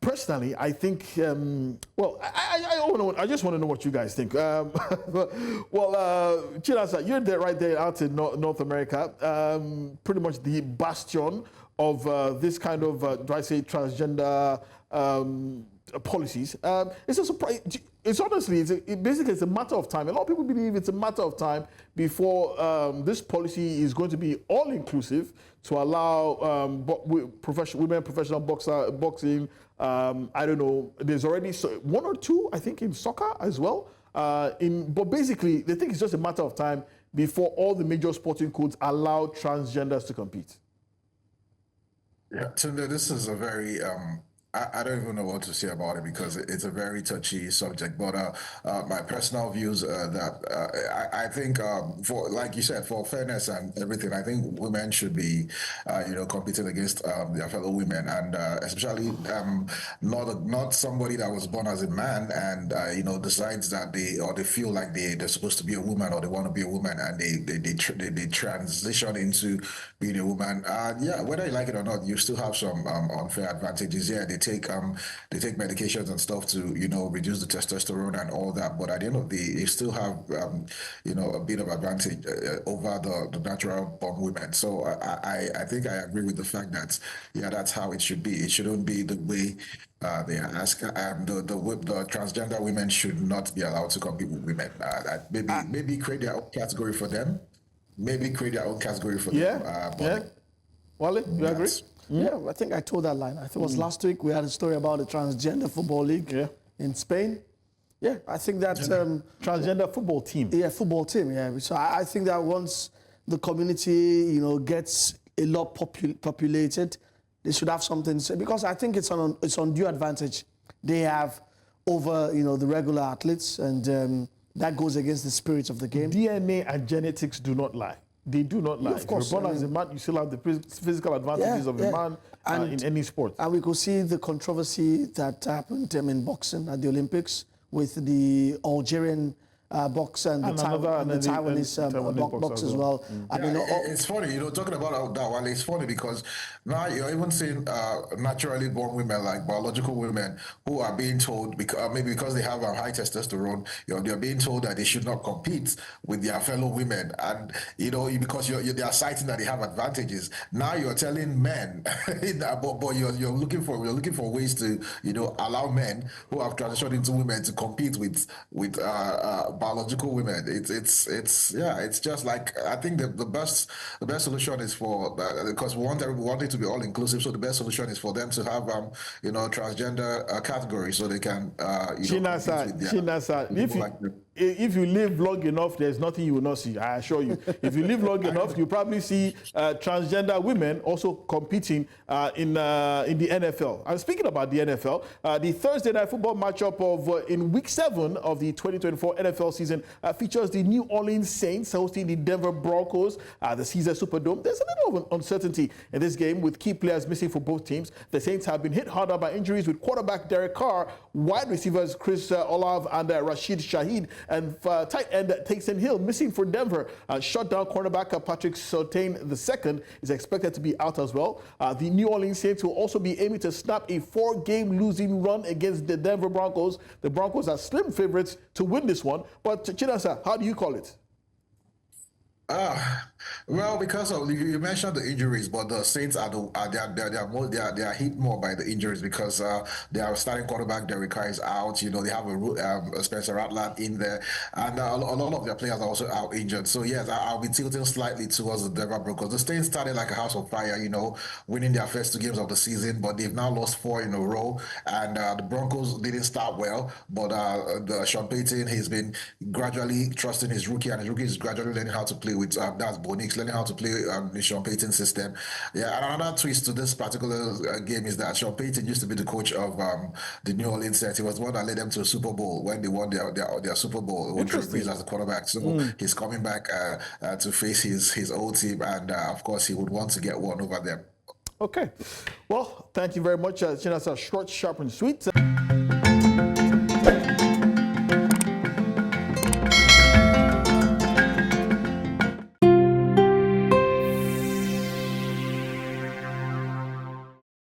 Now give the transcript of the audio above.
Personally, I think, I just want to know what you guys think. Chinasa, you're there right there out in North America, pretty much the bastion of this kind of, do I say, transgender policies. It's a surprise. It's honestly, basically it's a matter of time. A lot of people believe it's a matter of time before this policy is going to be all-inclusive to allow women professional boxing. I don't know. There's already one or two, I think, in soccer as well. But basically, they think it's just a matter of time before all the major sporting codes allow transgenders to compete. Yeah, Tunde, this is a very I don't even know what to say about it because it's a very touchy subject. But my personal views that I think, for like you said, for fairness and everything, I think women should be, competing against their fellow women, and especially not somebody that was born as a man and decides that they feel like they're supposed to be a woman or they want to be a woman and they transition into being a woman. Yeah, whether you like it or not, you still have some unfair advantages. Yeah, they take medications and stuff to reduce the testosterone and all that, but at the end of the day, they still have a bit of advantage over the natural born women. So I think I agree with the fact that that's how it should be. It shouldn't be the way they ask. The transgender women should not be allowed to compete with women. Maybe create their own category for them. Them. Yeah. Wale, you agree? Yeah, I think I told that line. I think it was last week we had a story about the transgender football league in Spain. Yeah, I think that transgender football team. Yeah, football team. Yeah, so I think that once the community, gets a lot populated, they should have something to say, because I think it's undue advantage they have over the regular athletes, and that goes against the spirit of the game. DNA and genetics do not lie. They do not lie. Of course. If you're born as a man, you still have the physical advantages of a man in any sport. And we could see the controversy that happened in boxing at the Olympics with the Algerian boxer and the Taiwanese boxer as well. I mean, it's funny, talking about that one. It's funny because now you're even seeing naturally born women, like biological women, who are being told maybe because they have a high testosterone, they're being told that they should not compete with their fellow women, and because they are citing that they have advantages. Now you're telling men, but you're looking for ways to allow men who have transitioned into women to compete with biological women. It's just like, I think the best solution is for because we want it to be all inclusive. So the best solution is for them to have transgender category so they can Chinasa, if you live long enough, there's nothing you will not see. I assure you. If you live long enough, you probably see transgender women also competing in the NFL. And speaking about the NFL, the Thursday night football matchup in Week 7 of the 2024 NFL season features the New Orleans Saints hosting the Denver Broncos, the Caesar Superdome. There's a little of uncertainty in this game with key players missing for both teams. The Saints have been hit harder by injuries with quarterback Derek Carr, wide receivers Chris Olave and Rashid Shaheed, and tight end Taysom Hill missing for Denver. Shutdown cornerback Patrick Surtain II is expected to be out as well. The New Orleans Saints will also be aiming to snap a 4-game losing run against the Denver Broncos. The Broncos are slim favorites to win this one. But Chinasa, how do you call it? Well, because of you mentioned the injuries, but the Saints are hit more by the injuries because their starting quarterback Derek Carr is out. They have a Spencer Rattler in there, and a lot of their players are also out injured. So yes, I'll be tilting slightly towards the Denver Broncos. The Saints started like a house of fire, winning their first 2 games of the season, but they've now lost 4 in a row. And the Broncos didn't start well, but Sean Payton, he's been gradually trusting his rookie, and his rookie is gradually learning how to play with that's Bonix, learning how to play the Sean Payton system. Yeah, and another twist to this particular game is that Sean Payton used to be the coach of the New Orleans Saints. He was the one that led them to a Super Bowl when they won their Super Bowl with Drew Brees as the quarterback. So he's coming back to face his old team, and of course he would want to get one over them. Okay, well, thank you very much, Chinasa. Short, sharp, and sweet.